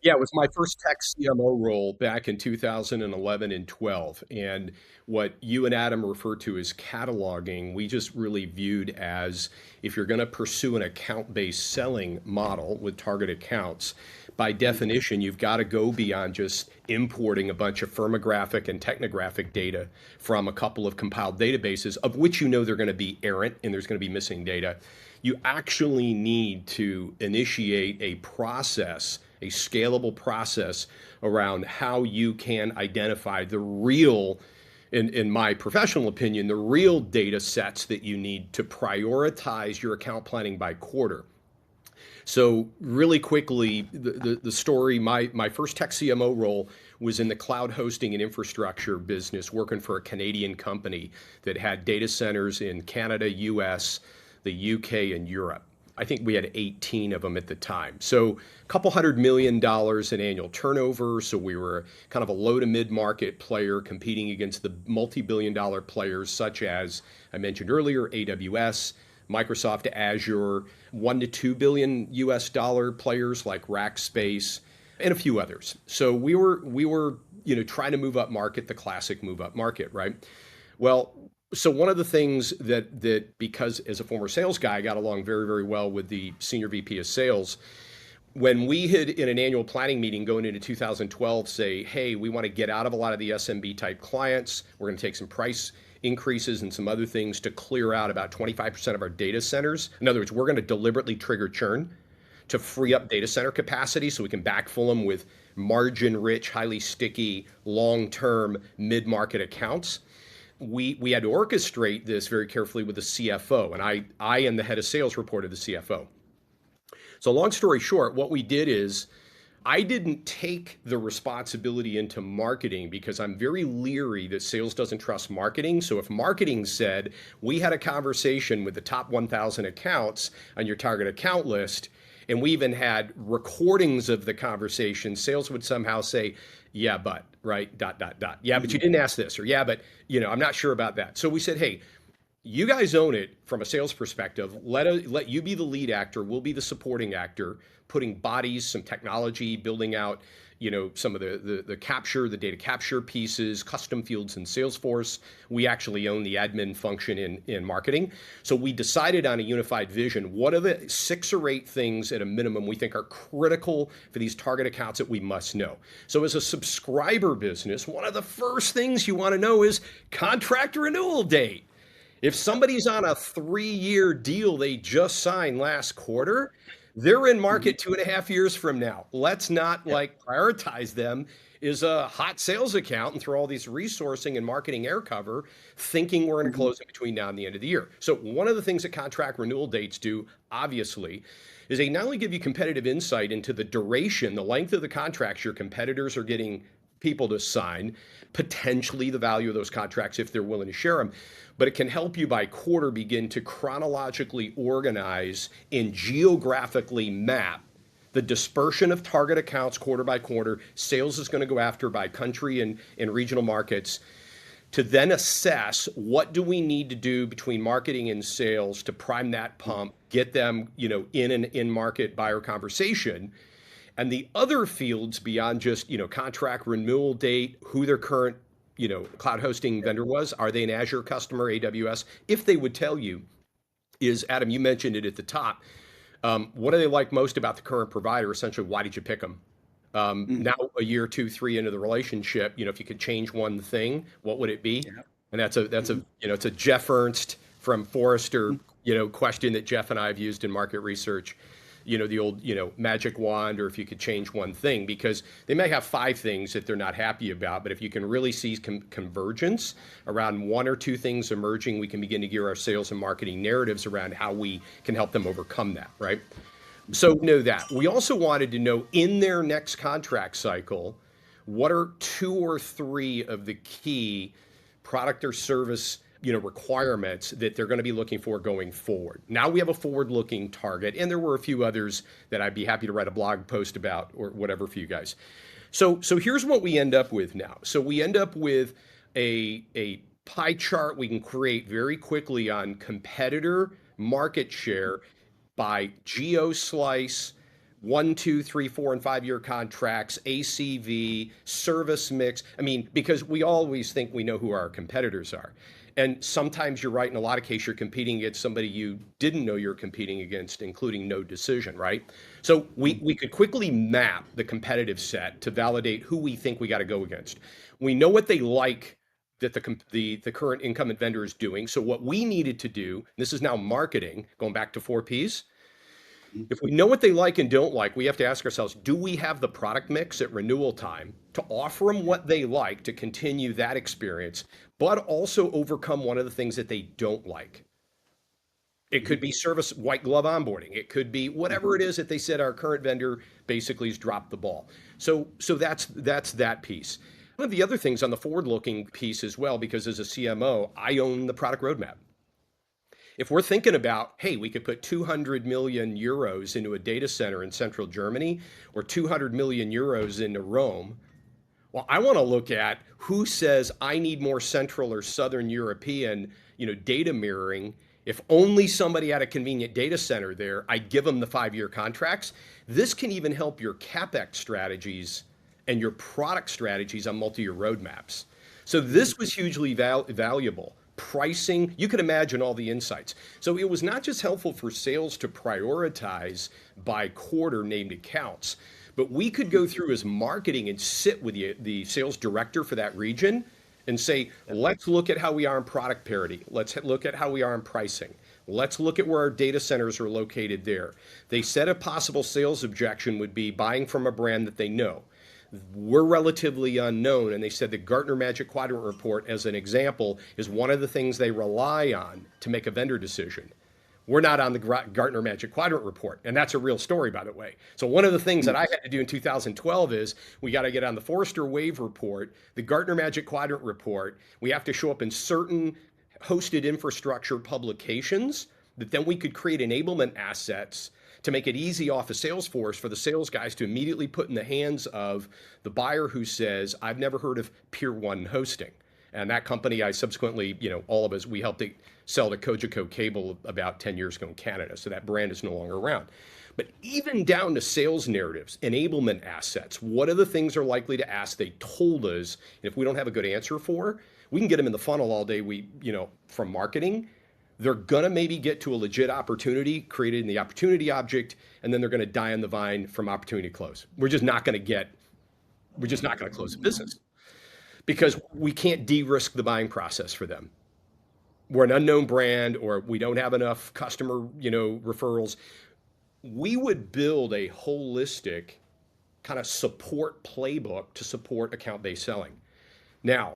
Yeah, it was my first tech CMO role back in 2011 and 12. And what you and Adam refer to as cataloging, we just really viewed as if you're going to pursue an account-based selling model with target accounts, by definition, you've got to go beyond just importing a bunch of firmographic and technographic data from a couple of compiled databases, of which you know they're going to be errant and there's going to be missing data. You actually need to initiate a process, a scalable process around how you can identify the real, in my professional opinion, the real data sets that you need to prioritize your account planning by quarter. So really quickly, the story, my first tech CMO role was in the cloud hosting and infrastructure business, working for a Canadian company that had data centers in Canada, US, the UK, and Europe. I think we had 18 of them at the time. So a couple $100 million in annual turnover. So we were kind of a low to mid market player competing against the multi-billion-dollar players such as I mentioned earlier, AWS, Microsoft Azure, 1 to 2 billion US dollar players like Rackspace, and a few others. So we were trying to move up market, the classic move up market, right? Well, so one of the things that because as a former sales guy, I got along very, very well with the senior VP of sales. When we had in an annual planning meeting going into 2012 say, hey, we want to get out of a lot of the SMB type clients. We're going to take some price increases and some other things to clear out about 25% of our data centers. In other words, we're going to deliberately trigger churn to free up data center capacity so we can backfill them with margin rich, highly sticky, long term mid market accounts. We had to orchestrate this very carefully with the CFO, and I am the head of sales report of the CFO. So long story short, what we did is I didn't take the responsibility into marketing because I'm very leery that sales doesn't trust marketing. So if marketing said, we had a conversation with the top 1,000 accounts on your target account list, and we even had recordings of the conversation, sales would somehow say, yeah, but, right, dot, dot, dot. Yeah, but you didn't ask this, or yeah, but, I'm not sure about that. So we said, hey, you guys own it from a sales perspective. Let you be the lead actor. We'll be the supporting actor, putting bodies, some technology, building out, some of the capture, the data capture pieces, custom fields in Salesforce. We actually own the admin function in marketing. So we decided on a unified vision. What are the 6 or 8 things at a minimum we think are critical for these target accounts that we must know? So as a subscriber business, one of the first things you want to know is contract renewal date. If somebody's on a 3-year deal they just signed last quarter, they're in market 2.5 years from now. Let's not prioritize them as a hot sales account and throw all these resourcing and marketing air cover thinking we're going to close it between now and the end of the year. So one of the things that contract renewal dates do, obviously, is they not only give you competitive insight into the duration, the length of the contracts your competitors are getting people to sign, potentially the value of those contracts if they're willing to share them, but it can help you by quarter begin to chronologically organize and geographically map the dispersion of target accounts quarter by quarter. Sales is going to go after by country and regional markets to then assess what do we need to do between marketing and sales to prime that pump, get them, in an in-market buyer conversation. And the other fields beyond just, contract renewal date, who their current, cloud hosting vendor was, are they an Azure customer, AWS? If they would tell you, is Adam, you mentioned it at the top. What do they like most about the current provider? Essentially, why did you pick them? Now, a year, 2, 3 into the relationship, if you could change one thing, what would it be? Yeah. And that's it's a Jeff Ernst from Forrester, question that Jeff and I have used in market research. The old, magic wand, or if you could change one thing, because they may have 5 things that they're not happy about, but if you can really see convergence around 1 or 2 things emerging, we can begin to gear our sales and marketing narratives around how we can help them overcome that, right? So know that. We also wanted to know in their next contract cycle, what are 2 or 3 of the key product or service requirements that they're going to be looking for going forward. Now we have a forward-looking target, and there were a few others that I'd be happy to write a blog post about or whatever for you guys. So here's what we end up with now. So we end up with a pie chart we can create very quickly on competitor market share by geo slice, one, two, three, 4, and 5 year contracts, ACV, service mix. I mean, because we always think we know who our competitors are. And sometimes you're right. In a lot of cases, you're competing against somebody you didn't know you're competing against, including no decision, right? So we could quickly map the competitive set to validate who we think we got to go against. We know what they like that the current incumbent vendor is doing. So what we needed to do, this is now marketing, going back to 4 Ps. If we know what they like and don't like, we have to ask ourselves, do we have the product mix at renewal time to offer them what they like to continue that experience, but also overcome one of the things that they don't like? It could be service white glove onboarding. It could be whatever it is that they said our current vendor basically has dropped the ball. So that's that piece. One of the other things on the forward-looking piece as well, because as a CMO, I own the product roadmap. If we're thinking about, hey, we could put 200 million euros into a data center in central Germany or 200 million euros into Rome, well, I want to look at who says I need more central or southern European, data mirroring. If only somebody had a convenient data center there, I give them the 5 year contracts. This can even help your CapEx strategies and your product strategies on multi-year roadmaps. So this was hugely valuable. Pricing, you can imagine all the insights. So it was not just helpful for sales to prioritize by quarter named accounts, but we could go through as marketing and sit with the sales director for that region and say, let's look at how we are in product parity. Let's look at how we are in pricing. Let's look at where our data centers are located there. They said a possible sales objection would be buying from a brand that they know. We're relatively unknown, and they said the Gartner Magic Quadrant report, as an example, is one of the things they rely on to make a vendor decision. We're not on the Gartner Magic Quadrant report, and that's a real story, by the way. So one of the things that I had to do in 2012 is we got to get on the Forrester Wave report, the Gartner Magic Quadrant report. We have to show up in certain hosted infrastructure publications that then we could create enablement assets to make it easy off of Salesforce for the sales guys to immediately put in the hands of the buyer who says, I've never heard of Peer 1 hosting. And that company, I subsequently, all of us, we helped it sell to Cogeco Cable about 10 years ago in Canada. So that brand is no longer around. But even down to sales narratives, enablement assets, what are the things they're likely to ask? They told us, and if we don't have a good answer for, we can get them in the funnel all day. From marketing, they're gonna maybe get to a legit opportunity created in the opportunity object, and then they're gonna die on the vine from opportunity to close. We're just not gonna close the business because we can't de-risk the buying process for them. We're an unknown brand, or we don't have enough customer, referrals. We would build a holistic kind of support playbook to support account-based selling. Now,